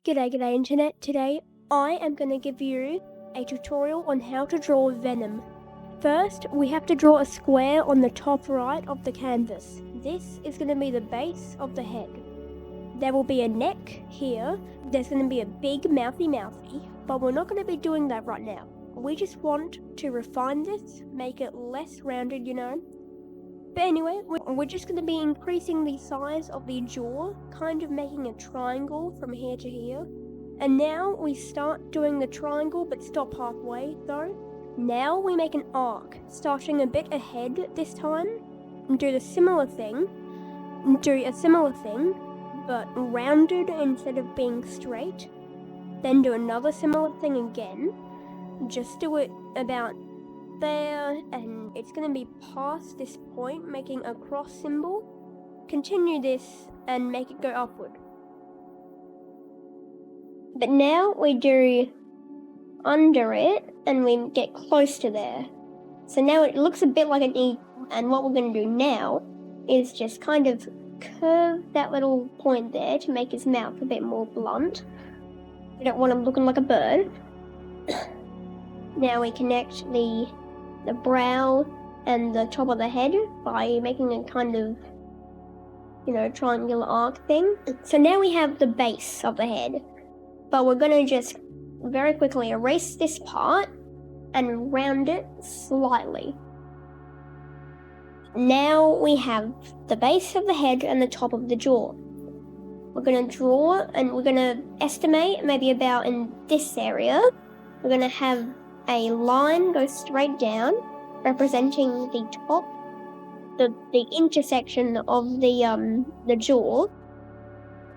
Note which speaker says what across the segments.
Speaker 1: G'day internet. Today I am going to give you a tutorial on how to draw Venom. First, we have to draw a square on the top right of the canvas. This is going to be the base of the head. There will be a neck here. There's going to be a big mouthy, but we're not going to be doing that right now. We just want to refine this, make it less rounded, But anyway, we're just going to be increasing the size of the jaw, kind of making a triangle from here to here. And now we start doing the triangle but stop halfway though. Now we make an arc, starting a bit ahead this time. Do a similar thing, but rounded instead of being straight. Then do another similar thing again. Just do it about there, and it's going to be past this point, making a cross symbol. Continue this and make it go upward. But now we do under it and we get close to there. So now it looks a bit like an E, and what we're going to do now is just kind of curve that little point there to make his mouth a bit more blunt. We don't want him looking like a bird. Now we connect the brow and the top of the head by making a kind of, triangular arc thing. So now we have the base of the head, but we're going to just very quickly erase this part and round it slightly. Now we have the base of the head and the top of the jaw. We're going to draw and we're going to estimate maybe about in this area. We're going to have a line go straight down, representing the top, the intersection of the jaw.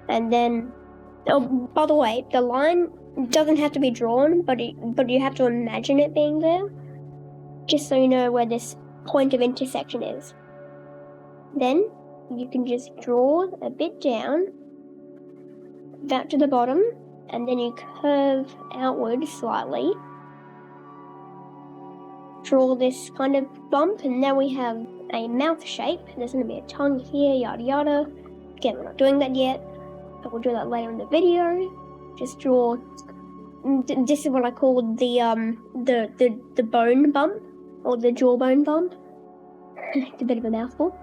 Speaker 1: And then, by the way, the line doesn't have to be drawn, but you have to imagine it being there, just so you know where this point of intersection is. Then you can just draw a bit down, back to the bottom, and then you curve outward slightly. Draw this kind of bump, and now we have a mouth shape. There's going to be a tongue here, yada yada. Again, we're not doing that yet, but we'll do that later in the video. Just draw. This is what I call the bone bump, or the jawbone bump. It's a bit of a mouthful.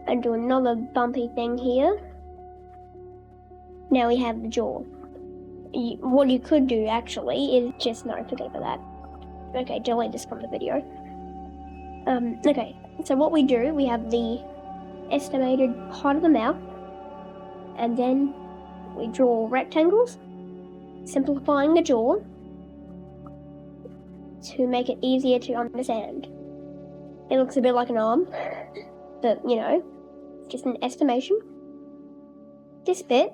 Speaker 1: And do another bumpy thing here. Now we have the jaw. What you could do actually is just forget about that. Okay, delete this from the video. Okay, so what we do, we have the estimated part of the mouth, and then we draw rectangles, simplifying the jaw to make it easier to understand. It looks a bit like an arm, but just an estimation. This bit,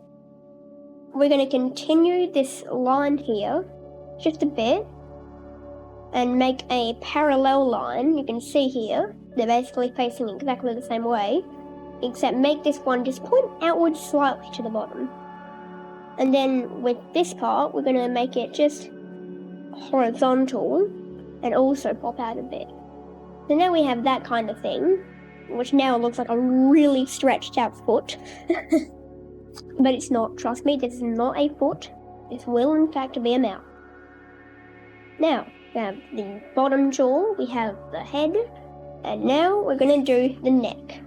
Speaker 1: we're going to continue this line here just a bit, and make a parallel line. You can see here, they're basically facing exactly the same way, except make this one just point outward slightly to the bottom. And then with this part, we're going to make it just horizontal and also pop out a bit. So now we have that kind of thing, which now looks like a really stretched out foot. But it's not, trust me, this is not a foot. This will in fact be a mouth. Now, we have the bottom jaw, we have the head, and now we're going to do the neck.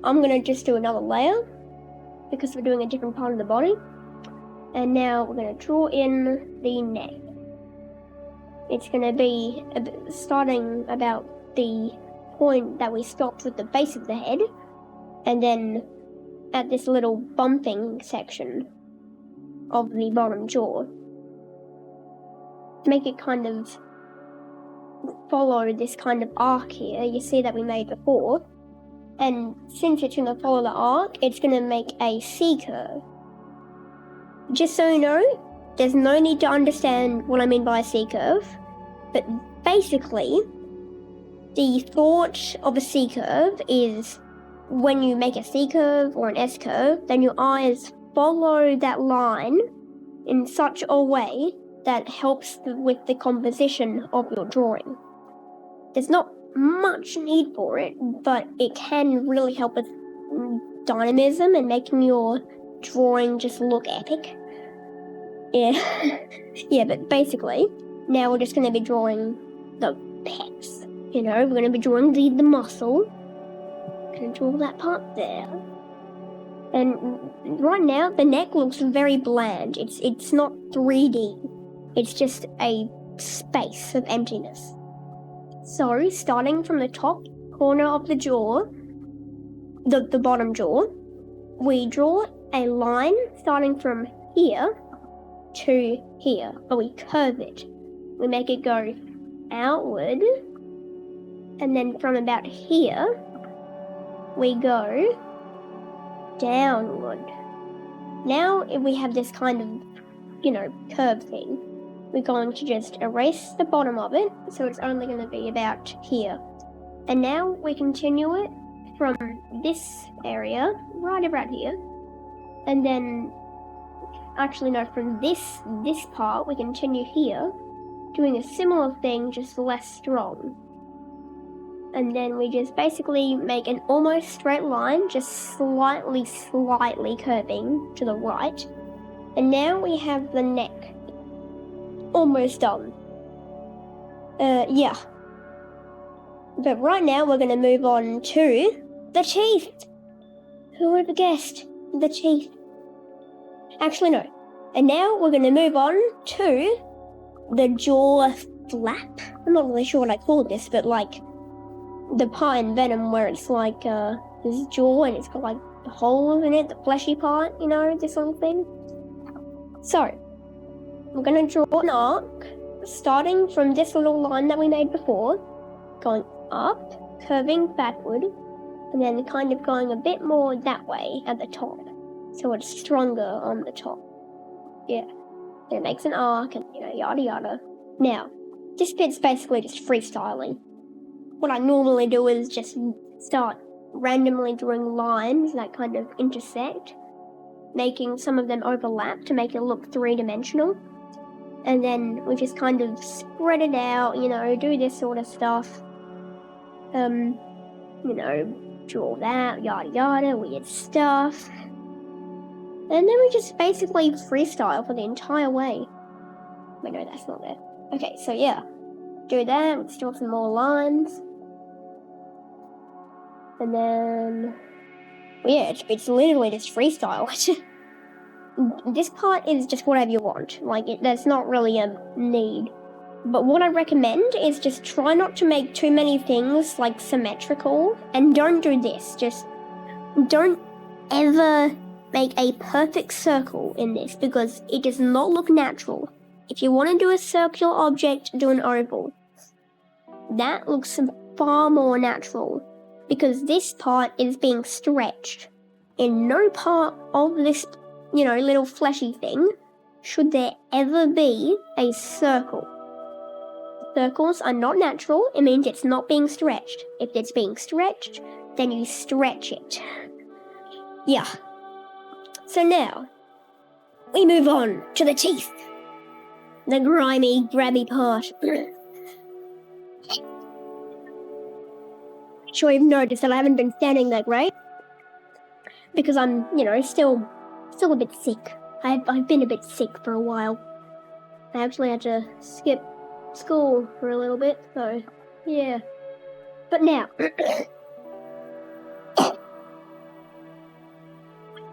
Speaker 1: I'm going to just do another layer, because we're doing a different part of the body. And now we're going to draw in the neck. It's going to be starting about the point that we stopped with the base of the head, and then at this little bumping section of the bottom jaw. Make it kind of follow this kind of arc here you see that we made before, and since it's going to follow the arc, it's going to make a C curve. Just so you know, there's no need to understand what I mean by a C curve, but basically the thought of a C curve is when you make a C curve or an S curve, then your eyes follow that line in such a way that helps with the composition of your drawing. There's not much need for it, but it can really help with dynamism and making your drawing just look epic. Yeah. Yeah, but basically, now we're just going to be drawing the pecs. You know, we're going to be drawing the muscle. Going to draw that part there. And right now, the neck looks very bland. It's not 3D. It's just a space of emptiness. So, starting from the top corner of the jaw, the bottom jaw, we draw a line starting from here to here, but we curve it. We make it go outward, and then from about here, we go downward. Now, if we have this kind of, curve thing, we're going to just erase the bottom of it, so it's only going to be about here. And now we continue it from this area, right about here, and then, from this part, we continue here, doing a similar thing, just less strong. And then we just basically make an almost straight line, just slightly curving to the right. And now we have the neck almost done. Yeah. But right now we're going to move on to the teeth. Who would have guessed? The teeth. Actually, no. And now we're going to move on to the jaw flap. I'm not really sure what I call this, but like the part in Venom where it's like this jaw and it's got like the holes in it, the fleshy part, this little thing. So, we're going to draw an arc starting from this little line that we made before, going up, curving backward, and then kind of going a bit more that way at the top, so it's stronger on the top. Yeah, and it makes an arc and, yada yada. Now, this bit's basically just freestyling. What I normally do is just start randomly drawing lines that kind of intersect, making some of them overlap to make it look three-dimensional. And then we just kind of spread it out, do this sort of stuff. Draw that, yada yada, weird stuff. And then we just basically freestyle for the entire way. Wait, no, that's not there. Okay, so yeah. Do that, let's draw some more lines. And then, it's literally just freestyle. This part is just whatever you want. There's not really a need. But what I recommend is just try not to make too many things, symmetrical. And don't do this. Just don't ever make a perfect circle in this, because it does not look natural. If you want to do a circular object, do an oval. That looks far more natural, because this part is being stretched. In no part of this, little fleshy thing should there ever be a circle. Circles are not natural. It means it's not being stretched. If it's being stretched, then you stretch it. Yeah. So now, we move on to the teeth. The grimy, grabby part. Sure you've noticed that I haven't been standing that great, because I'm, still a bit sick. I've been a bit sick for a while. I actually had to skip school for a little bit, so yeah. But now,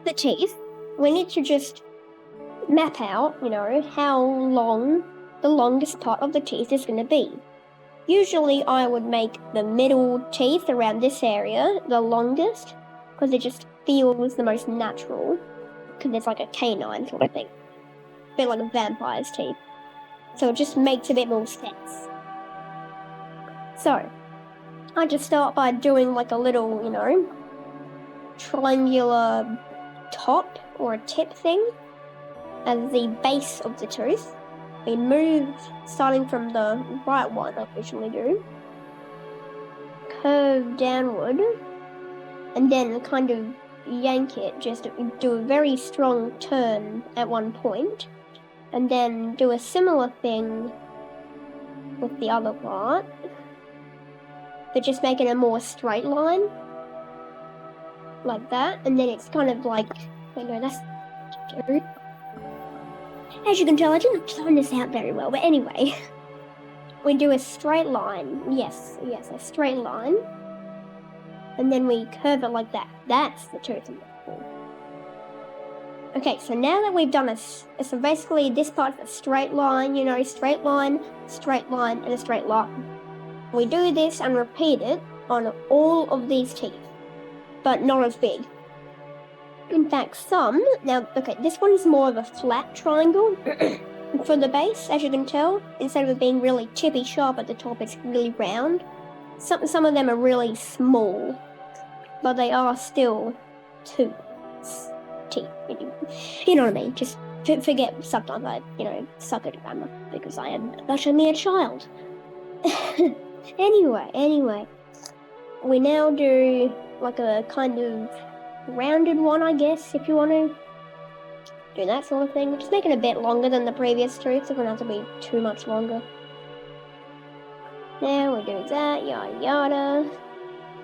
Speaker 1: the teeth, we need to just map out, how long the longest part of the teeth is going to be. Usually I would make the middle teeth around this area the longest, because it just feels the most natural, because it's like a canine sort of thing. A bit like a vampire's teeth. So it just makes a bit more sense. So, I just start by doing a little, triangular top or a tip thing as the base of the tooth. We move, starting from the right one, I usually do, curve downward, and then kind of yank it, just do a very strong turn at one point, and then do a similar thing with the other part, but just make it a more straight line, like that, and then it's kind of like, wait, no, do. As you can tell, I didn't plan this out very well, but anyway. We do a straight line. Yes, a straight line. And then we curve it like that. That's the tooth I'm looking for. Okay, so now that we've done so basically this part's a straight line, straight line, and a straight line. We do this and repeat it on all of these teeth, but not as big. In fact, this one's more of a flat triangle for the base, as you can tell. Instead of it being really chippy sharp at the top, it's really round. Some of them are really small, but they are still teeth. You know what I mean? Just forget sometimes I, suck at grammar because I am such a mere child. Anyway, we now do like a kind of rounded one, I guess, if you want to do that sort of thing. Just make it a bit longer than the previous tooth, so it doesn't have to be too much longer. Now we do that, yada yada.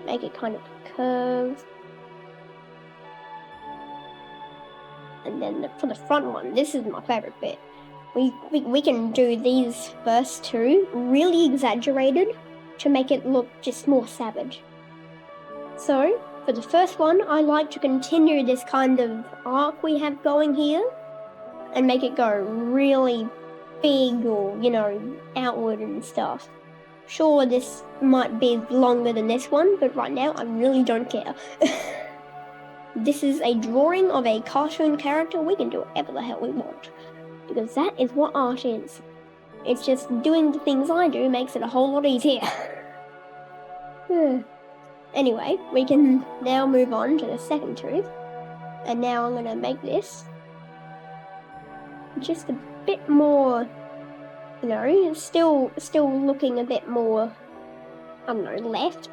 Speaker 1: Make it kind of curve. And then for the front one, this is my favourite bit. We can do these first two really exaggerated to make it look just more savage. So, for the first one, I like to continue this kind of arc we have going here and make it go really big or, outward and stuff. Sure, this might be longer than this one, but right now I really don't care. This is a drawing of a cartoon character. We can do whatever the hell we want, because that is what art is. It's just doing the things I do makes it a whole lot easier. Anyway, we can now move on to the second tooth. And now I'm going to make this just a bit more, still looking a bit more, left,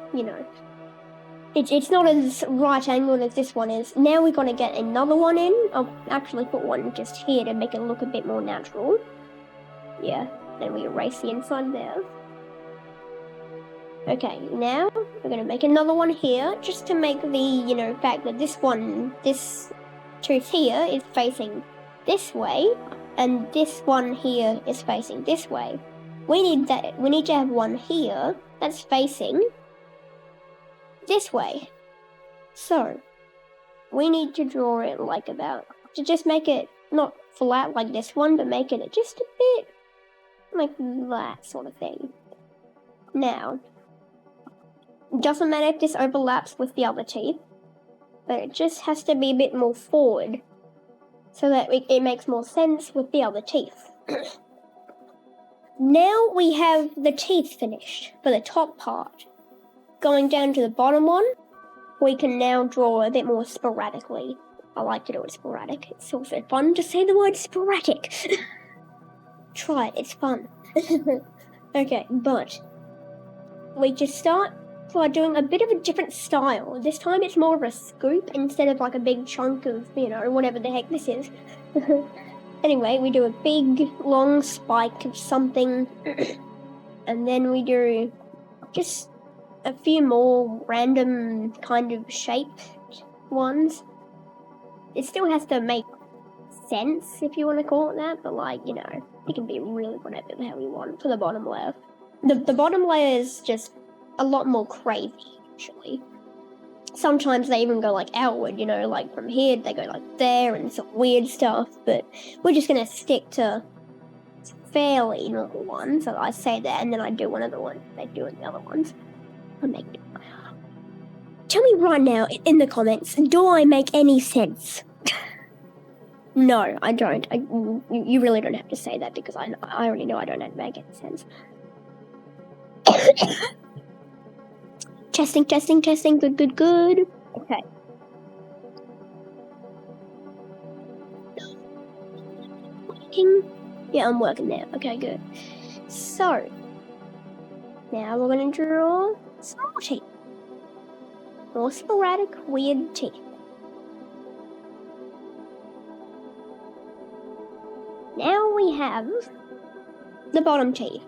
Speaker 1: It's not as right angled as this one is. Now we're going to get another one in. I'll actually put one just here to make it look a bit more natural. Yeah, then we erase the inside there. Okay, now we're going to make another one here, just to make the, fact that this tooth here is facing this way, and this one here is facing this way. We need to have one here that's facing this way. So, we need to draw it to just make it not flat like this one, but make it just a bit like that sort of thing. Now, it doesn't matter if this overlaps with the other teeth, but it just has to be a bit more forward so that it makes more sense with the other teeth. Now we have the teeth finished for the top part. Going down to the bottom one, we can now draw a bit more sporadically. I like to do it sporadic. It's also fun to say the word sporadic. Try it, it's fun. Okay, but we just start by doing a bit of a different style. This time it's more of a scoop instead of like a big chunk of, whatever the heck this is. Anyway, we do a big, long spike of something, and then we do just a few more random kind of shaped ones. It still has to make sense, if you want to call it that, but it can be really whatever the hell you want for the bottom layer. The bottom layer is just a lot more crazy, actually. Sometimes they even go outward, from here they go there and some weird stuff, but we're just going to stick to fairly normal ones. So I say that and then I do one of the ones they do in the other ones. Tell me right now in the comments, do I make any sense? No, I don't. You really don't have to say that because I already know I don't make any sense. Testing. Good. Okay. Working? Yeah, I'm working now. Okay, good. So, now we're going to draw small teeth. More sporadic, weird teeth. Now we have the bottom teeth.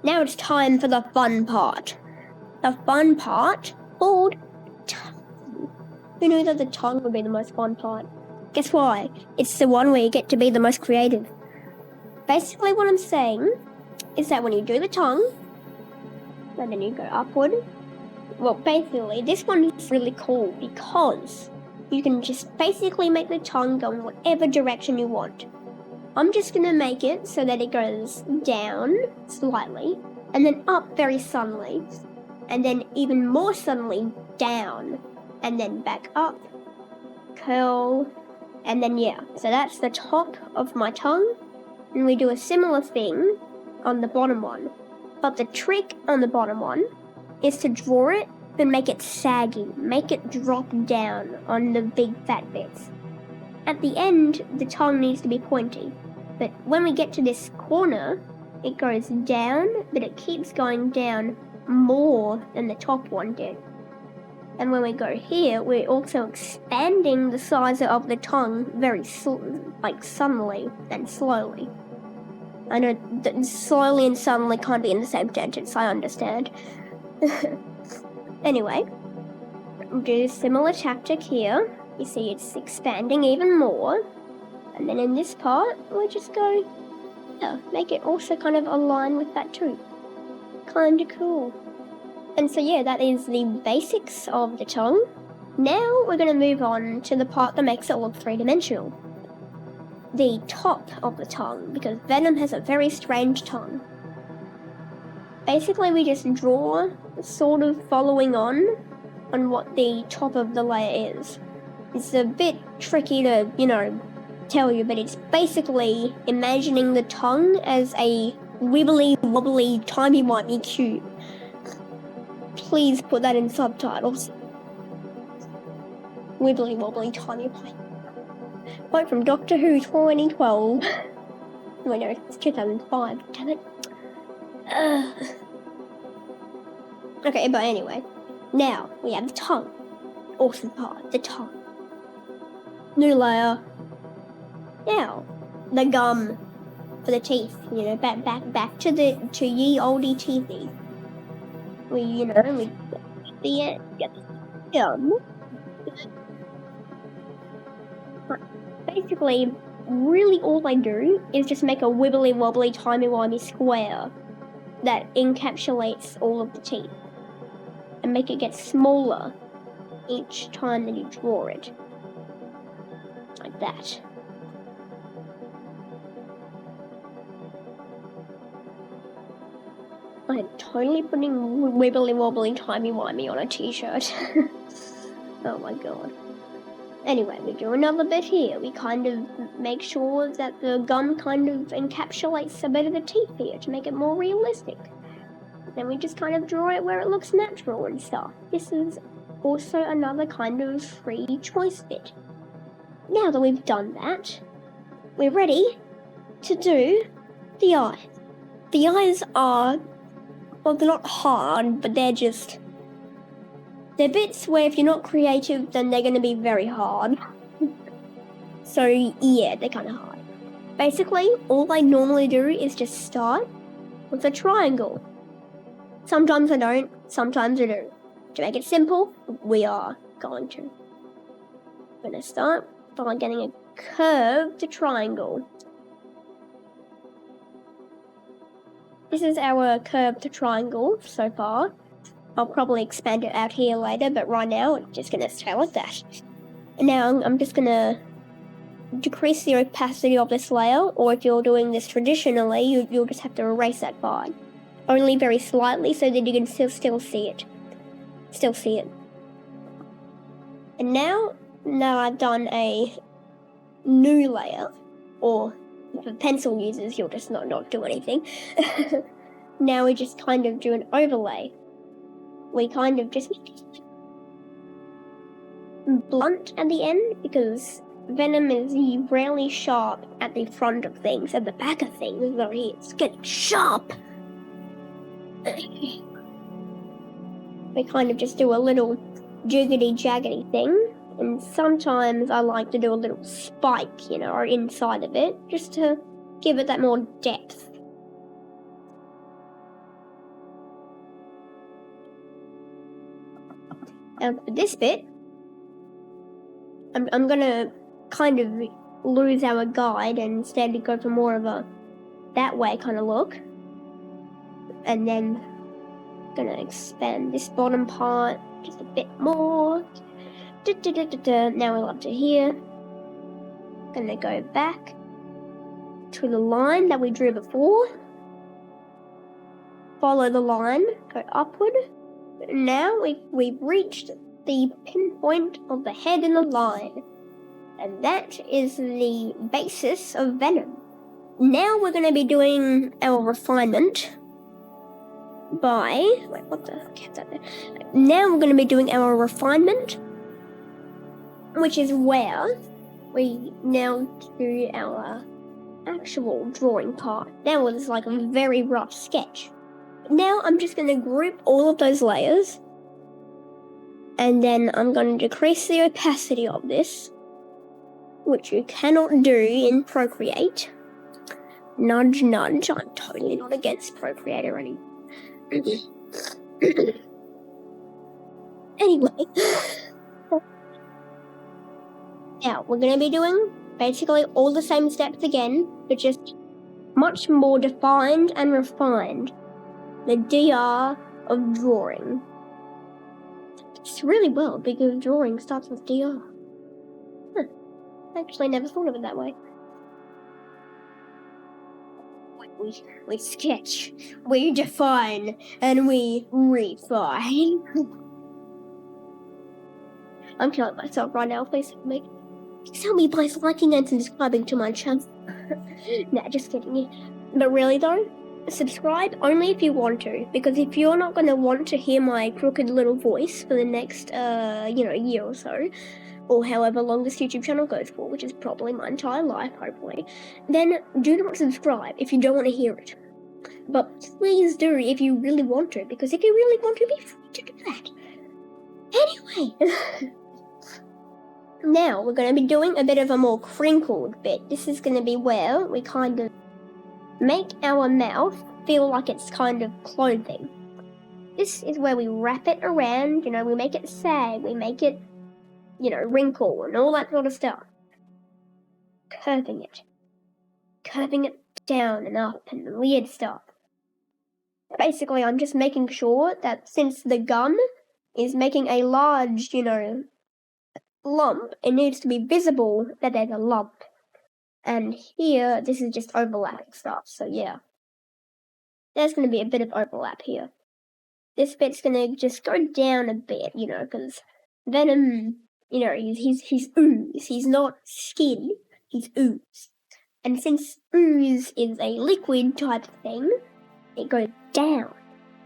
Speaker 1: Now it's time for the fun part. The fun part called tongue. Who knew that the tongue would be the most fun part? Guess why? It's the one where you get to be the most creative. Basically what I'm saying is that when you do the tongue, and then you go upward, well, basically, this one is really cool because you can just basically make the tongue go in whatever direction you want. I'm just going to make it so that it goes down slightly, and then up very suddenly, and then even more suddenly down, and then back up, curl, and then yeah. So that's the top of my tongue, and we do a similar thing on the bottom one. But the trick on the bottom one is to draw it and make it saggy, make it drop down on the big fat bits. At the end, the tongue needs to be pointy, but when we get to this corner, it goes down, but it keeps going down more than the top one did. And when we go here, we're also expanding the size of the tongue very suddenly and slowly. I know that slowly and suddenly can't be in the same sentence, I understand. Anyway, do a similar tactic here. You see it's expanding even more. And then in this part, we just go, make it also kind of align with that too. Kinda cool. And so yeah, that is the basics of the tongue. Now we're going to move on to the part that makes it look three-dimensional. The top of the tongue, because Venom has a very strange tongue. Basically, we just draw, sort of following on what the top of the layer is. It's a bit tricky to, tell you, but it's basically imagining the tongue as a wibbly-wobbly, timey-wimey cube. Please put that in subtitles. Wibbly-wobbly, timey-wimey. Quote from Doctor Who 2012. Wait, no, it's 2005. Damn it. Okay, but anyway. Now, we have the tongue. Awesome part, the tongue. New layer. Now, the gum for the teeth. Back to ye olde teethy. We get the gum. Basically, really all I do is just make a wibbly-wobbly, timey-wimey square that encapsulates all of the teeth and make it get smaller each time that you draw it. Like that. I'm totally putting wibbly-wobbly, timey-wimey on a t-shirt. Oh my god. Anyway, we do another bit here. We kind of make sure that the gum kind of encapsulates a bit of the teeth here to make it more realistic. Then we just kind of draw it where it looks natural and stuff. This is also another kind of free choice bit. Now that we've done that, we're ready to do the eyes. The eyes are, well, they're not hard, but they're bits where if you're not creative, then they're going to be very hard. So yeah, they're kind of hard. Basically, all I normally do is just start with a triangle. Sometimes I don't, sometimes I do. To make it simple, we are going to. I'm going to start by getting a curved triangle. This is our curved triangle so far. I'll probably expand it out here later, but right now it's just going to stay like that. And now I'm just going to decrease the opacity of this layer, or if you're doing this traditionally, you'll just have to erase that part. Only very slightly so that you can still see it. And now I've done a new layer, or for pencil users, you'll just not do anything. Now we just kind of do an overlay. We kind of just blunt at the end, because Venom is rarely sharp at the front of things, at the back of things, though it's getting sharp. We kind of just do a little jiggity-jaggedy thing, and sometimes I like to do a little spike, or inside of it, just to give it that more depth. And for this bit, I'm gonna kind of lose our guide and instead go for more of a that way kind of look. And then gonna expand this bottom part just a bit more. Now we're up to here. Gonna go back to the line that we drew before. Follow the line, go upward. Now we've reached the pinpoint of the head in the line. And that is the basis of Venom. Now we're going to be doing our refinement by... Wait, what the heck is that there? Now we're going to be doing our refinement, which is where we now do our actual drawing part. Now it's like a very rough sketch. Now I'm just going to group all of those layers, and then I'm going to decrease the opacity of this, which you cannot do in Procreate. Nudge, nudge, I'm totally not against Procreate already. Anyway, now we're going to be doing basically all the same steps again, but just much more defined and refined. The DR of drawing. It's really well because drawing starts with DR. Actually never thought of it that way. We sketch, we define, and we refine. I'm killing myself right now, please help me. Please help me by liking and subscribing to my channel. Nah, just kidding. But really though, subscribe only if you want to, because if you're not going to want to hear my crooked little voice for the next, year or so, or however long this YouTube channel goes for, which is probably my entire life, hopefully, then do not subscribe if you don't want to hear it. But please do if you really want to, because if you really want to, be free to do that. Anyway, now we're going to be doing a bit of a more crinkled bit. This is going to be where we kind of make our mouth feel like it's kind of clothing. This is where we wrap it around, we make it sag, we make it, wrinkle and all that sort of stuff. Curving it down and up and weird stuff. Basically, I'm just making sure that since the gun is making a large, lump, it needs to be visible that there's a lump. And here, this is just overlapping stuff, so yeah. There's going to be a bit of overlap here. This bit's going to just go down a bit, because Venom, he's ooze. He's not skin, he's ooze. And since ooze is a liquid type thing, it goes down.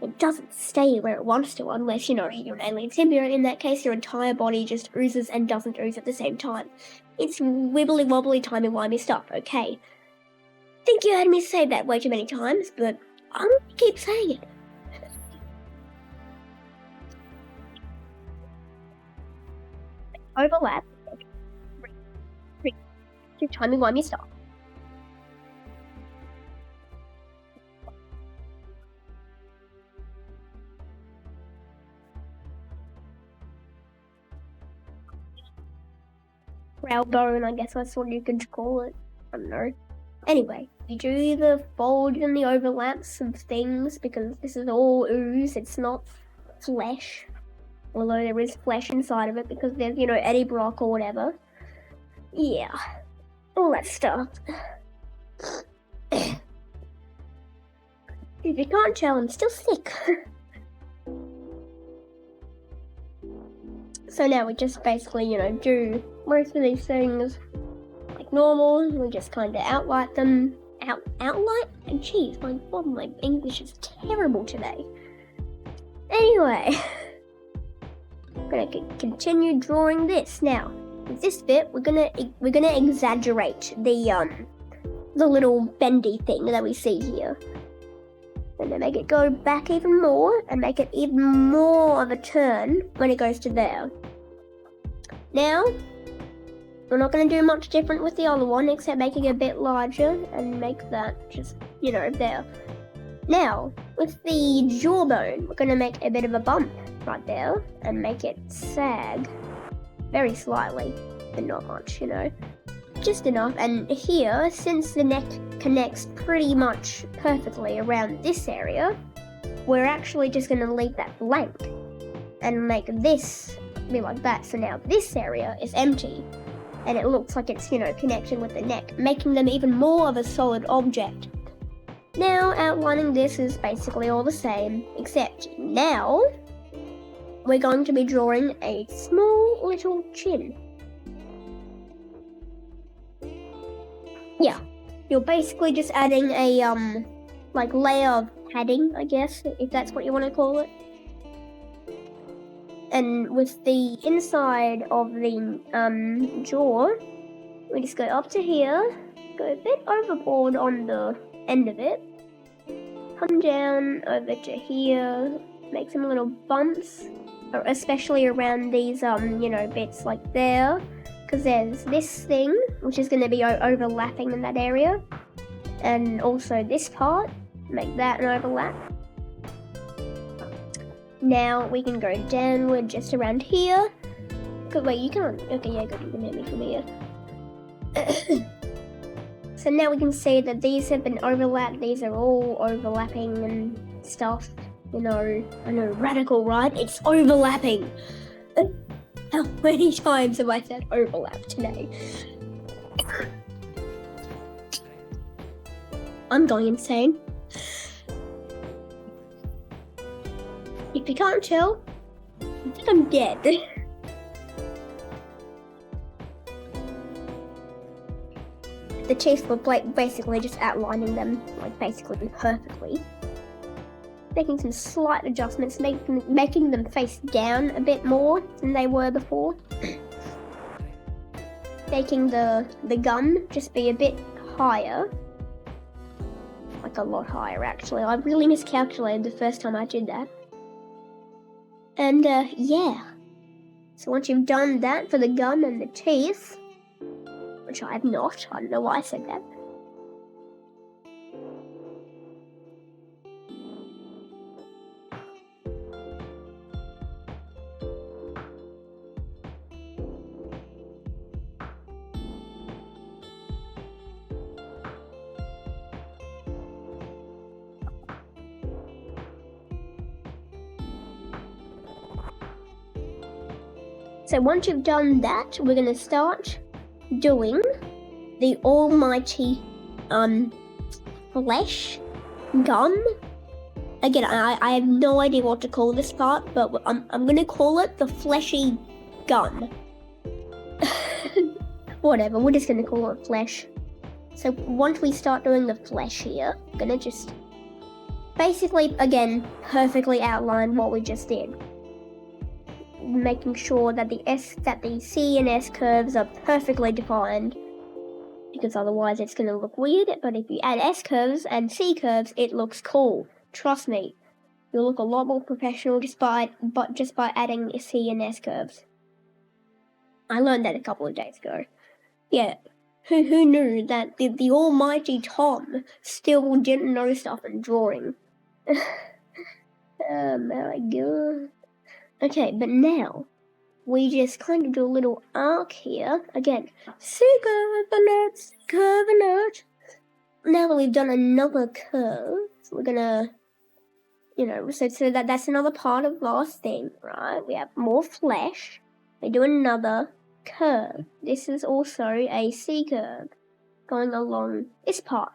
Speaker 1: It doesn't stay where it wants to unless, you're an alien symbiote. In that case, your entire body just oozes and doesn't ooze at the same time. It's wibbly wobbly timey-wimey stuff, okay? I think you heard me say that way too many times, but I'm going to keep saying it. Overlap. Timey-wimey stuff. Brow bone, I guess that's what you could call it. I don't know. Anyway, we do the folds and the overlaps of things because this is all ooze, it's not flesh. Although there is flesh inside of it because there's, Eddie Brock or whatever. Yeah. All that stuff. If you can't tell, I'm still sick. So now we just basically, do most of these things like normal. We just kind of outline them. Outline? Jeez, my English is terrible today. Anyway, I'm gonna continue drawing this. Now, with this bit, we're gonna exaggerate the little bendy thing that we see here. And then make it go back even more, and make it even more of a turn when it goes to there. Now, we're not going to do much different with the other one, except making it a bit larger, and make that just, there. Now, with the jawbone, we're going to make a bit of a bump right there, and make it sag very slightly. but not much, just enough. And here, since the neck connects pretty much perfectly around this area, we're actually just going to leave that blank and make this be like that. So now this area is empty and it looks like it's, connected with the neck, making them even more of a solid object. Now outlining this is basically all the same, except now we're going to be drawing a small little chin. Yeah, you're basically just adding a layer of padding, I guess, if that's what you want to call it. And with the inside of the jaw, we just go up to here, go a bit overboard on the end of it, come down over to here, make some little bumps, especially around these bits like there, because there's this thing which is going to be overlapping in that area, and also this part, make that an overlap. Now we can go downward just around here. Good, wait, you can't. Okay, yeah, good, you can hit me from here. So now we can see that these have been overlapped. These are all overlapping and stuff. I know, radical, right? It's overlapping. How many times have I said overlap today? I'm going insane. If you can't tell, I think I'm dead. The teeth were basically just outlining them, basically perfectly. Making some slight adjustments, making them face down a bit more than they were before. Making the gum just be a bit higher. Like a lot higher, actually. I really miscalculated the first time I did that. And, yeah. So once you've done that for the gum and the teeth, which I have not, I don't know why I said that. So once you've done that, we're going to start doing the almighty flesh gum. Again, I have no idea what to call this part, but I'm going to call it the fleshy gum. Whatever, we're just going to call it flesh. So once we start doing the flesh here, I'm going to just basically, again, perfectly outline what we just did. Making sure that the C and S curves are perfectly defined, because otherwise it's going to look weird. But if you add S curves and C curves, it looks cool. Trust me, you'll look a lot more professional just by adding C and S curves. I learned that a couple of days ago. Yeah, who knew that the almighty Tom still didn't know stuff in drawing? Oh my god. Okay, but now we just kind of do a little arc here. Again, curve alert. Now that we've done another curve, we're gonna, so that's another part of last thing, right? We have more flesh. We do another curve. This is also a C curve going along this part.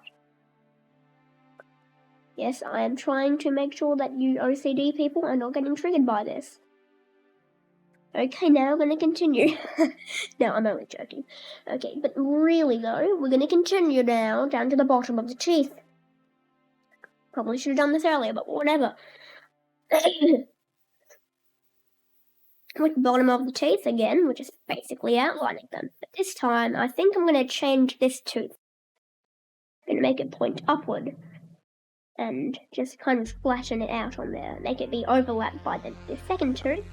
Speaker 1: Yes, I am trying to make sure that you OCD people are not getting triggered by this. Okay, now I'm going to continue. No, I'm only joking. Okay, but really though, we're going to continue now down to the bottom of the teeth. Probably should have done this earlier, but whatever. With the bottom of the teeth again, we're just basically outlining them. But this time, I think I'm going to change this tooth. I'm going to make it point upward. And just kind of flatten it out on there. Make it be overlapped by the second tooth.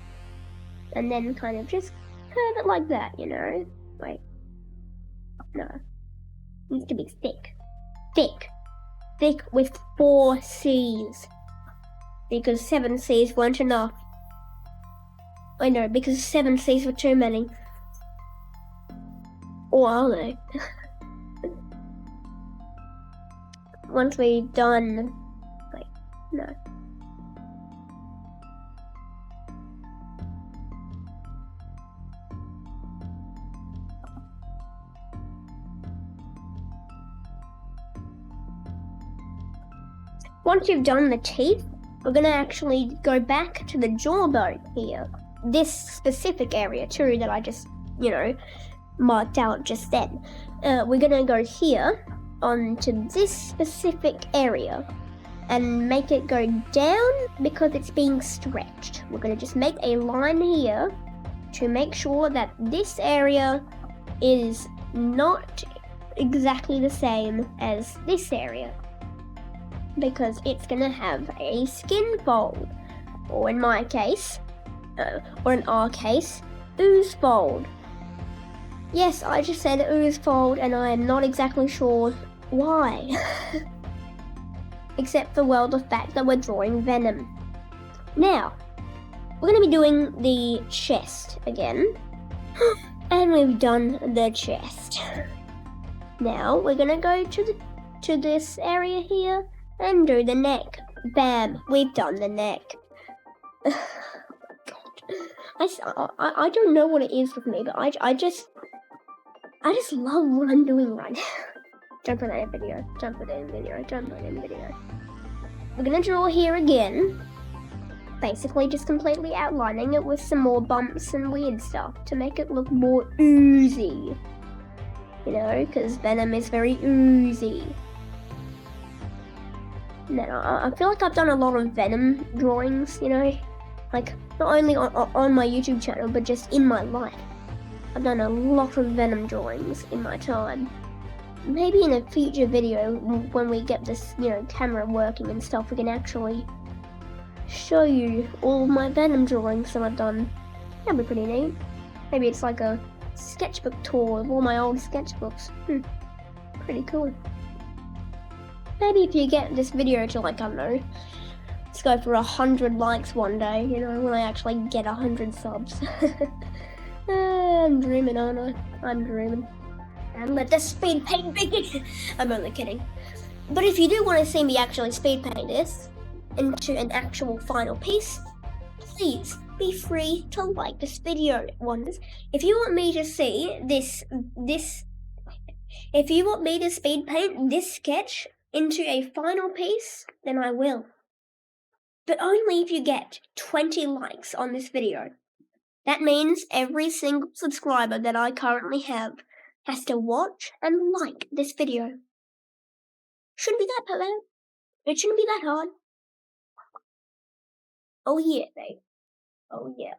Speaker 1: And then kind of just curve it like that, Wait. No. It needs to be thick. Thick with 4 C's. Because 7 C's weren't enough. I know, because 7 C's were too many. Or are they? Once we've done... Wait, no. Once you've done the teeth, we're going to actually go back to the jawbone here. This specific area too that I just, marked out just then. We're going to go here onto this specific area and make it go down because it's being stretched. We're going to just make a line here to make sure that this area is not exactly the same as this area, because it's gonna have a skin fold, or in my case, or in our case, ooze fold. Yes, I just said ooze fold, and I am not exactly sure why. Except for, well, the fact that we're drawing Venom. Now, we're gonna be doing the chest again. And we've done the chest. Now, we're gonna go to this area here and do the neck. Bam, we've done the neck. I don't know what it is with me, but I just love what I'm doing right now. Don't put that in video. Don't put it in video. Don't put it in video. We're gonna draw here again. Basically just completely outlining it with some more bumps and weird stuff to make it look more oozy. Because Venom is very oozy. Now, I feel like I've done a lot of Venom drawings, like not only on my YouTube channel, but just in my life. I've done a lot of Venom drawings in my time. Maybe in a future video, when we get this, camera working and stuff, we can actually show you all my Venom drawings that I've done. That'd be pretty neat. Maybe it's like a sketchbook tour of all my old sketchbooks. Pretty cool. Maybe if you get this video to, like, I don't know, let's go for 100 likes one day, when I actually get 100 subs. I'm dreaming, aren't I? I'm dreaming. And let the speed paint begin. I'm only kidding. But if you do want to see me actually speed paint this into an actual final piece, please be free to like this video. If you want me to see if you want me to speed paint this sketch into a final piece, then I will. But only if you get 20 likes on this video. That means every single subscriber that I currently have has to watch and like this video. Shouldn't be that bad. It shouldn't be that hard. Oh yeah, babe. Oh yeah.